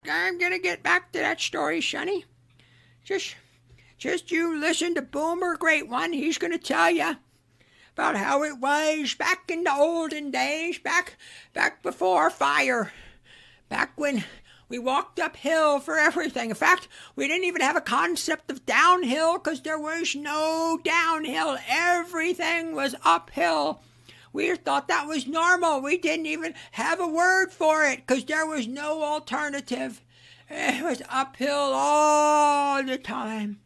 I'm gonna get back to that story, Sonny. Just, just you listen to Boomer, great one. He's gonna tell you about how it was back in the olden days, back before fire, back when we walked uphill for everything. In fact, we didn't even have a concept of downhill because there was no downhill. Everything was uphill. We thought that was normal. We didn't even have a word for it because there was no alternative. It was uphill all the time.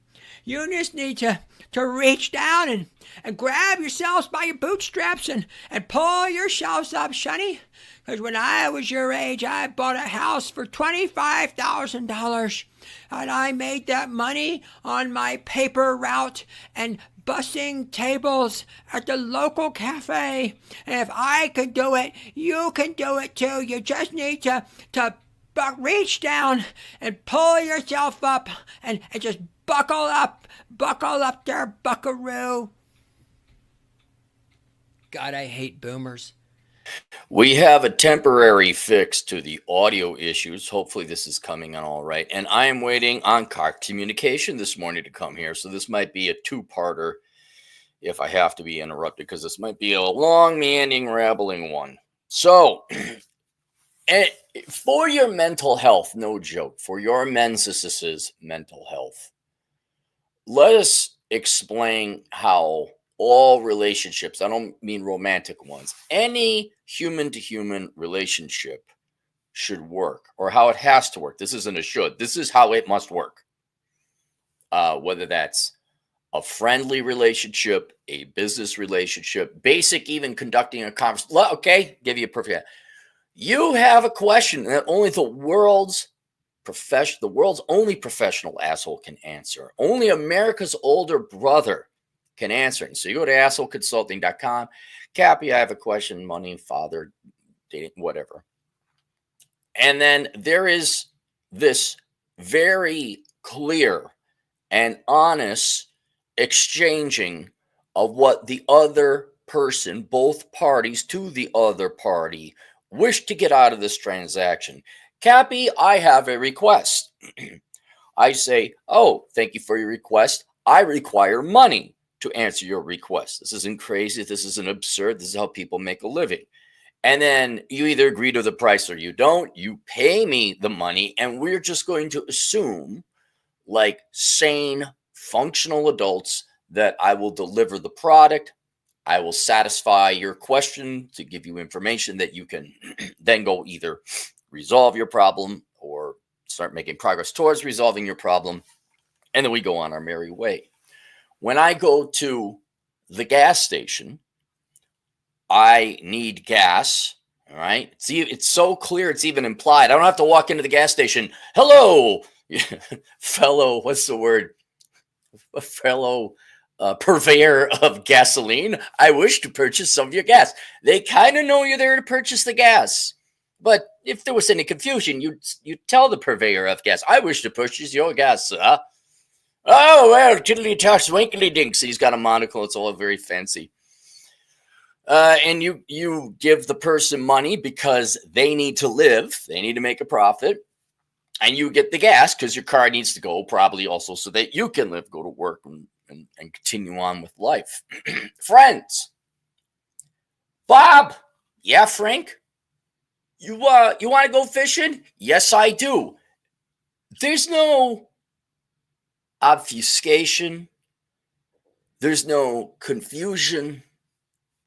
You just need to reach down and grab yourselves by your bootstraps and pull yourselves up, Sonny. Because when I was your age, I bought a house for $25,000. And I made that money on my paper route and bussing tables at the local cafe. And if I could do it, you can do it too. You just need to reach down and pull yourself up and just buckle up there, buckaroo. God, I hate boomers. We have a temporary fix to the audio issues. Hopefully this is coming on all right. And I am waiting on car communication this morning to come here. So this might be a two-parter if I have to be interrupted, because this might be a long, meandering, rambling one. So for your mental health, no joke, for your men's mental health, let us explain how all relationships, I don't mean romantic ones, any human to human relationship should work, or how it has to work. This isn't a should, this is how it must work. Whether that's a friendly relationship, a business relationship, basic, even conducting a conversation. Okay, give you a perfect. You have a question that only the world's only professional asshole can answer. Only America's older brother can answer it. And so you go to assholeconsulting.com. Cappy, I have a question, money, father, dating, whatever. And then there is this very clear and honest exchanging of what the other person, both parties to the other party, wish to get out of this transaction. Cappy, I have a request. I say, oh, thank you for your request. I require money to answer your request. This isn't crazy. This isn't absurd. This is how people make a living. And then you either agree to the price or you don't. You pay me the money, and we're just going to assume, like sane, functional adults, that I will deliver the product. I will satisfy your question to give you information that you can then go either resolve your problem or start making progress towards resolving your problem. And then we go on our merry way. When I go to the gas station, I need gas. All right. See, it's so clear. It's even implied. I don't have to walk into the gas station. Hello, fellow, what's the word? A fellow purveyor of gasoline. I wish to purchase some of your gas. They kind of know you're there to purchase the gas. But if there was any confusion, you'd tell the purveyor of gas, I wish to purchase your gas, sir. Oh, well, tiddly toss, winkly dinks. He's got a monocle. It's all very fancy. And you give the person money because they need to live. They need to make a profit. And you get the gas because your car needs to go, probably also so that you can live, go to work, and continue on with life. Friends. Bob. Yeah, Frank? You want to go fishing? Yes, I do. There's no obfuscation. There's no confusion.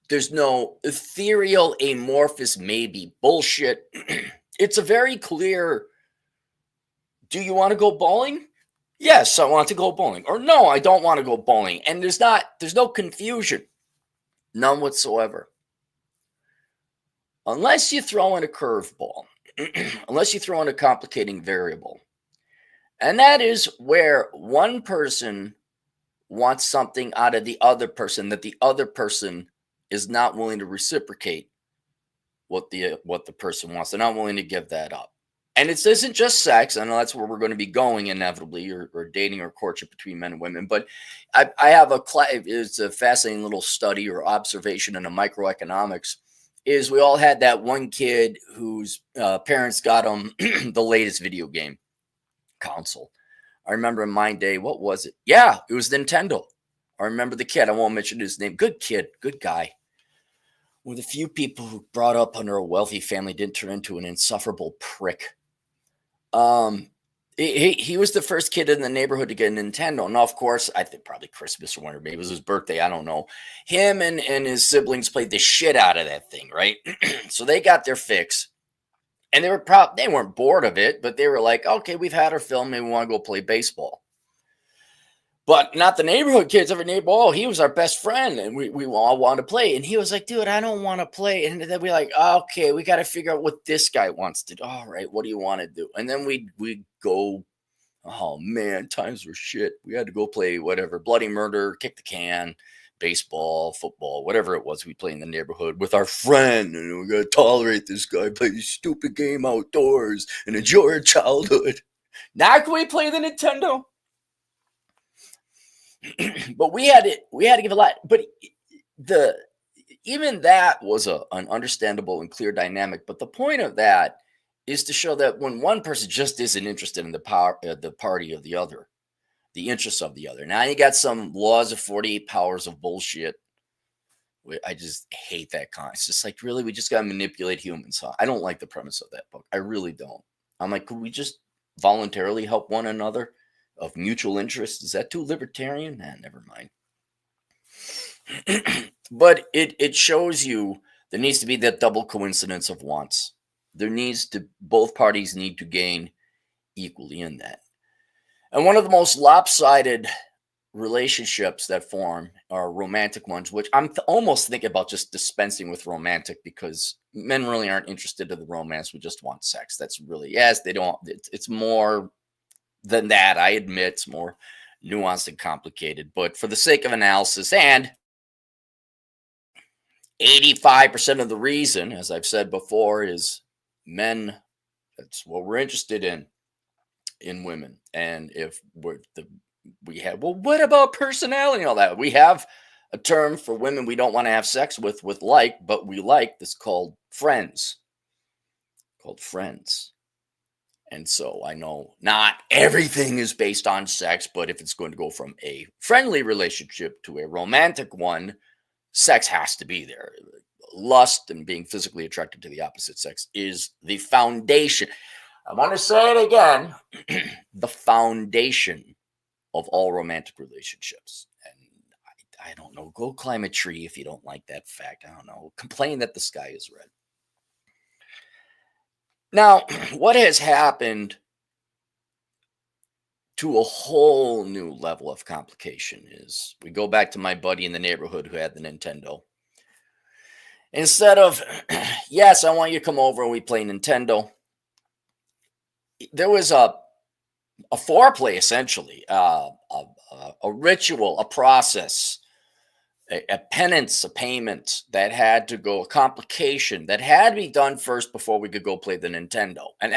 There's no ethereal, amorphous, maybe bullshit. It's a very clear, do you want to go bowling? Yes, I want to go bowling. Or no, I don't want to go bowling. And there's no confusion. None whatsoever. Unless you throw in a curveball, unless you throw in a complicating variable. And that is where one person wants something out of the other person that the other person is not willing to reciprocate what the person wants. They're not willing to give that up. And it isn't just sex. I know that's where we're going to be going inevitably, or dating or courtship between men and women. But I have it's a fascinating little study or observation in a microeconomics is we all had that one kid whose parents got him the latest video game console. I remember in my day, what was it? Yeah, it was Nintendo. I remember the kid. I won't mention his name. Good kid, good guy. One of the few people who brought up under a wealthy family didn't turn into an insufferable prick. Um, he was the first kid in the neighborhood to get a Nintendo. Now, of course, I think probably Christmas or whatever. Maybe it was his birthday. I don't know. Him and his siblings played the shit out of that thing, right? So they got their fix, and they weren't bored of it, but they were like, okay, we've had our film, and we want to go play baseball. But not the neighborhood kids. Every neighbor, oh, he was our best friend, and we all wanted to play. And he was like, dude, I don't want to play. And then we're like, okay, we got to figure out what this guy wants to do. All right, what do you want to do? And then we go, oh man, times were shit. We had to go play whatever, bloody murder, kick the can, baseball, football, whatever it was we play in the neighborhood with our friend. And we got to tolerate this guy play this stupid game outdoors and enjoy our childhood. Now can we play the Nintendo? But we had to give a lot. But even that was an understandable and clear dynamic. But the point of that is to show that when one person just isn't interested in the party of the other, the interests of the other. Now you got some laws of 48 powers of bullshit. I just hate that kind. It's just like, really, we just got to manipulate humans. Huh? I don't like the premise of that book. I really don't. I'm like, could we just voluntarily help one another? Of mutual interest. Is that too libertarian? Nah, never mind. But it shows you there needs to be that double coincidence of wants. Both parties need to gain equally in that. And one of the most lopsided relationships that form are romantic ones, which I'm almost thinking about just dispensing with romantic, because men really aren't interested in the romance. We just want sex. That's really, yes, they don't. It's more than that. I admit it's more nuanced and complicated, but for the sake of analysis, and 85% of the reason, as I've said before, is men. That's what we're interested in women. And if we have, well, what about personality and all that? We have a term for women we don't want to have sex with but we like this called friends. And so I know not everything is based on sex, but if it's going to go from a friendly relationship to a romantic one, sex has to be there. Lust and being physically attracted to the opposite sex is the foundation. I want to say it again, the foundation of all romantic relationships. And I don't know, go climb a tree if you don't like that fact. I don't know, complain that the sky is red. Now, what has happened to a whole new level of complication is we go back to my buddy in the neighborhood who had the Nintendo. Instead of, yes, I want you to come over and we play Nintendo, there was a foreplay, essentially, a ritual, a process, a penance, a payment that had to go, a complication that had to be done first before we could go play the Nintendo. And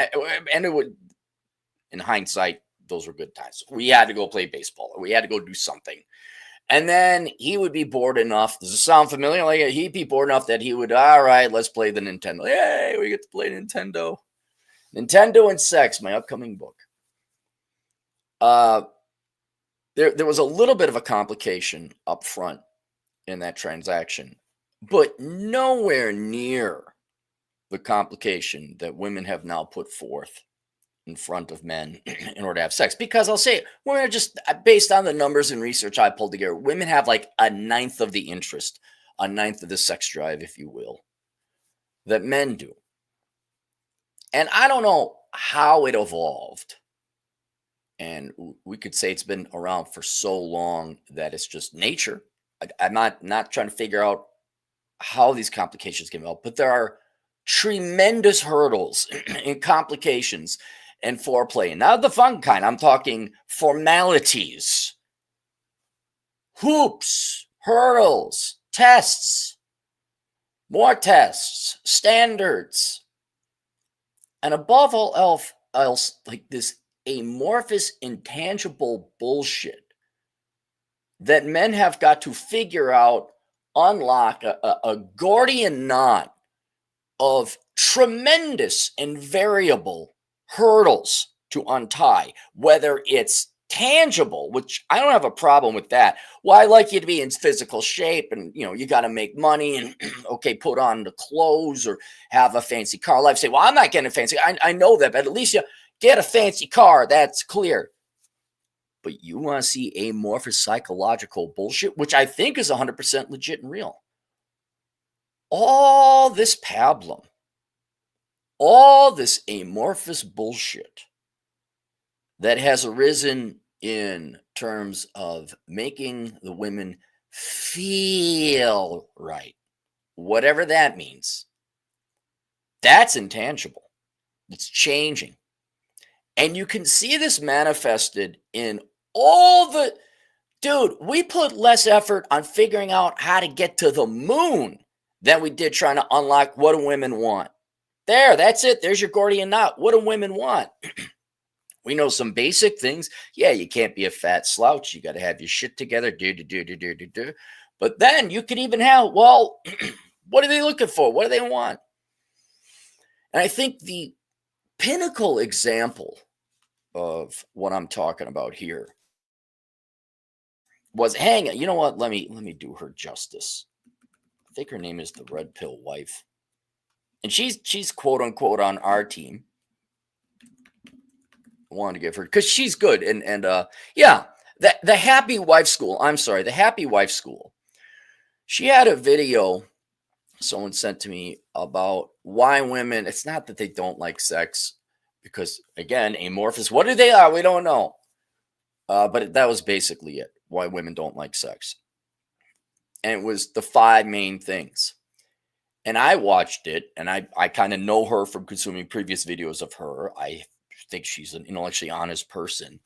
it would, in hindsight, those were good times. We had to go play baseball, or we had to go do something. And then he would be bored enough. Does it sound familiar? Like, he'd be bored enough that he would, all right, let's play the Nintendo. Yay, we get to play Nintendo. Nintendo and Sex, my upcoming book. There was a little bit of a complication up front in that transaction, but nowhere near the complication that women have now put forth in front of men in order to have sex. Because I'll say it, we're just based on the numbers and research I pulled together, women have like a ninth of the interest, a ninth of the sex drive, if you will, that men do. And I don't know how it evolved. And we could say it's been around for so long that it's just nature. I'm not trying to figure out how these complications came out, but there are tremendous hurdles and complications and foreplay. And not the fun kind. I'm talking formalities, hoops, hurdles, tests, more tests, standards, and above all else, like this amorphous, intangible bullshit that men have got to figure out, unlock a Gordian knot of tremendous and variable hurdles to untie, whether it's tangible, which I don't have a problem with that. Well, I like you to be in physical shape and you got to make money and okay, put on the clothes or have a fancy car. Life say, well, I'm not getting a fancy. I know that, but at least you get a fancy car. That's clear. But you want to see amorphous psychological bullshit, which I think is 100% legit and real. All this pablum, all this amorphous bullshit that has arisen in terms of making the women feel right, whatever that means, that's intangible. It's changing. And you can see this manifested in all the, dude, we put less effort on figuring out how to get to the moon than we did trying to unlock what do women want. There, that's it. There's your Gordian knot. What do women want? We know some basic things. Yeah, you can't be a fat slouch. You got to have your shit together. But then you could even have, well, what are they looking for? What do they want? And I think the pinnacle example of what I'm talking about here was, hang on, you know what? Let me do her justice. I think her name is the Red Pill Wife. And she's quote unquote on our team. I wanted to give her, because she's good. And yeah, the Happy Wife School. I'm sorry, the Happy Wife School. She had a video someone sent to me about why women, it's not that they don't like sex, because again, amorphous, what do they are? We don't know. But that was basically it. Why women don't like sex. And it was the 5 main things. And I watched it, and I kind of know her from consuming previous videos of her. I think she's an intellectually honest person.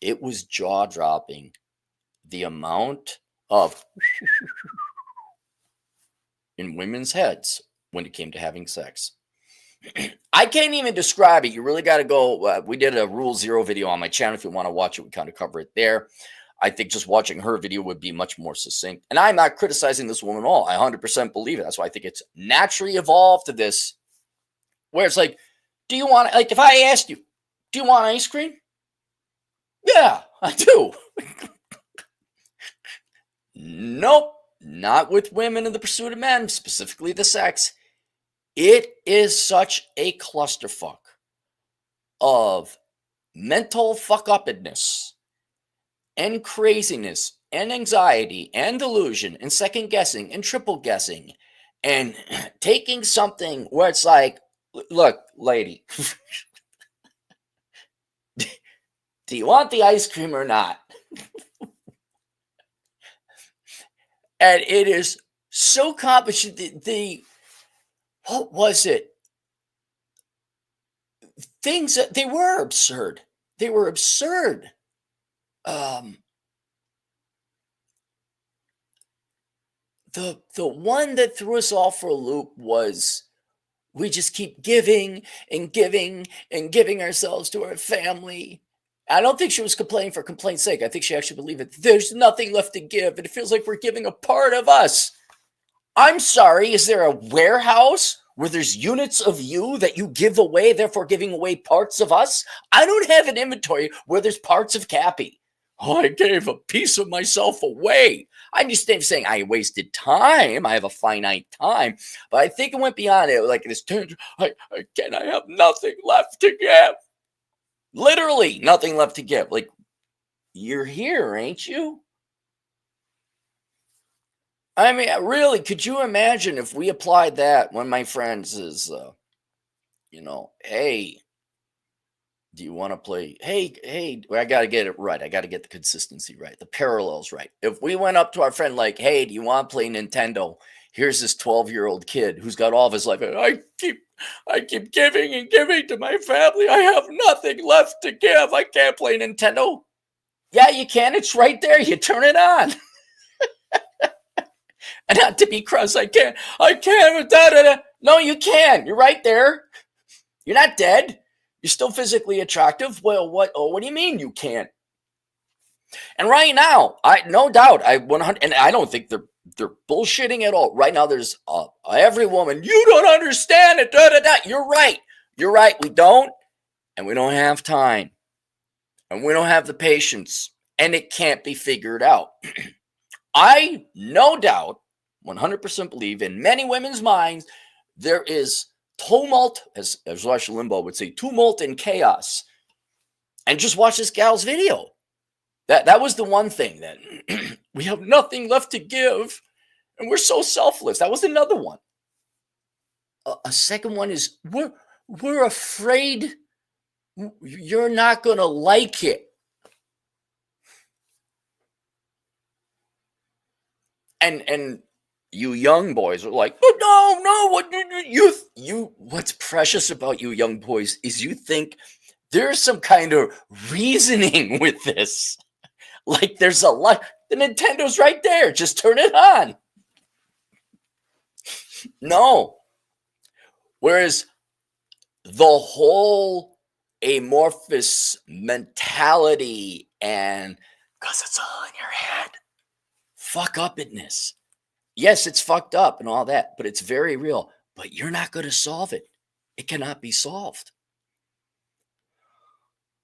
It was jaw-dropping, the amount of in women's heads when it came to having sex. I can't even describe it. You really got to go. We did a Rule 0 video on my channel. If you want to watch it, we kind of cover it there. I think just watching her video would be much more succinct. And I'm not criticizing this woman at all. I 100% believe it. That's why I think it's naturally evolved to this, where it's like, do you want, like, if I asked you, do you want ice cream? Yeah, I do. Nope, not with women in the pursuit of men, specifically the sex. It is such a clusterfuck of mental fuck-uppedness and craziness and anxiety and delusion and second guessing and triple guessing and taking something where it's like, look, lady, do you want the ice cream or not? And it is so complicated. What was it? Things that they were absurd. They were absurd. The one that threw us all for a loop was, we just keep giving and giving and giving ourselves to our family. I don't think she was complaining for complaint's sake. I think she actually believed that there's nothing left to give, and it feels like we're giving a part of us. I'm sorry, is there a warehouse where there's units of you that you give away, therefore giving away parts of us? I don't have an inventory where there's parts of Cappy. Oh, I gave a piece of myself away. I'm just saying I wasted time. I have a finite time. But I think it went beyond it. Like this, I have nothing left to give. Literally nothing left to give. Like, you're here, ain't you? I mean, really, could you imagine if we applied that when my friends is, hey, do you want to play? Hey, I got to get it right. I got to get the consistency right, the parallels right. If we went up to our friend like, hey, do you want to play Nintendo? Here's this 12-year-old kid who's got all of his life. I keep giving and giving to my family. I have nothing left to give. I can't play Nintendo. Yeah, you can. It's right there. You turn it on. And not to be cross, I can't. No, you can. You're right there. You're not dead. You're still physically attractive. Well, what? Oh, what do you mean you can't? And right now, no doubt, 100, and I don't think They're bullshitting it all. Right now, there's every woman, you don't understand it. Da, da, da. You're right. You're right. We don't. And we don't have time. And we don't have the patience. And it can't be figured out. I, no doubt, 100% believe in many women's minds, there is tumult, as Rush Limbaugh would say, tumult and chaos. And just watch this gal's video. That was the one thing that we have nothing left to give. And we're so selfless. That was another one. A second one is we're afraid you're not going to like it. And you young boys are like, no, what you what's precious about you young boys is you think there's some kind of reasoning with this. Like there's a lot. The Nintendo's right there. Just turn it on. No. Whereas the whole amorphous mentality and because it's all in your head, fuck upness. Yes, it's fucked up and all that, but it's very real. But you're not going to solve it. It cannot be solved.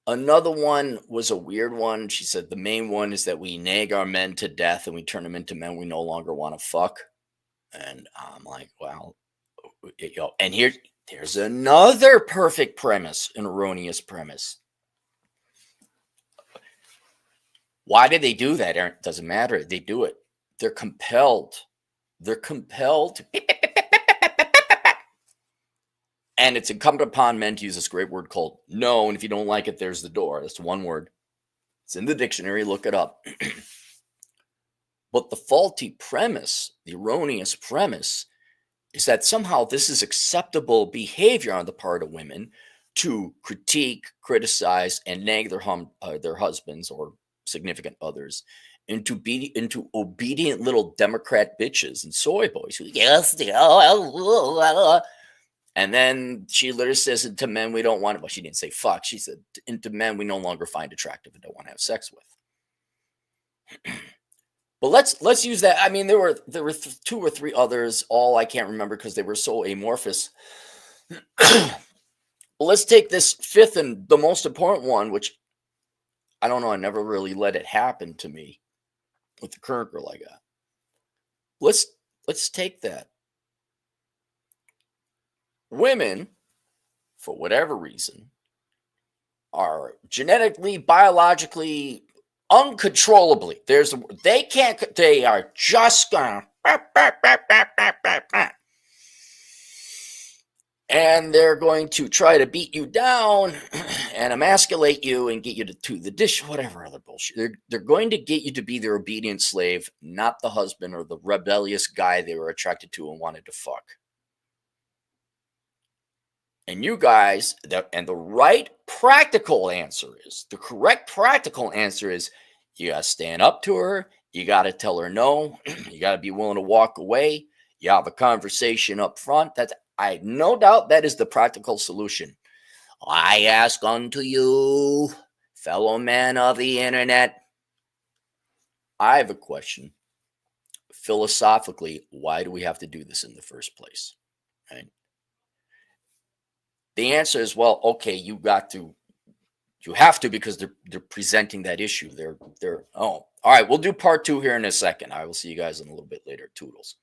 Another one was a weird one. She said the main one is that we nag our men to death and we turn them into men we no longer want to fuck. And I'm like, well, and there's another perfect premise, an erroneous premise. Why did they do that, Aaron? It doesn't matter. They do it. They're compelled. They're compelled. And it's incumbent upon men to use this great word called no. And if you don't like it, there's the door. That's one word. It's in the dictionary. Look it up. But the faulty premise, the erroneous premise, is that somehow this is acceptable behavior on the part of women to critique, criticize, and nag their husbands or significant others into obedient little Democrat bitches and soy boys who, yes, and then she literally says to men we don't want, well, she didn't say fuck. She said into men we no longer find attractive and don't want to have sex with. But let's use that. I mean, there were two or three others. All I can't remember because they were so amorphous. Let's take this fifth and the most important one, which I don't know. I never really let it happen to me with the current girl I got. Let's take that. Women, for whatever reason, are genetically, biologically, uncontrollably. They are just gonna and they're going to try to beat you down and emasculate you and get you to the dish, whatever other bullshit. They're going to get you to be their obedient slave, not the husband or the rebellious guy they were attracted to and wanted to fuck. And you guys, the correct practical answer is, you got to stand up to her. You got to tell her no. You got to be willing to walk away. You have a conversation up front. I no doubt that is the practical solution. I ask unto you, fellow man of the internet. I have a question. Philosophically, why do we have to do this in the first place? Right? The answer is, well, okay, you have to because they're presenting that issue. All right, we'll do part 2 here in a second. I will see you guys in a little bit later. Toodles.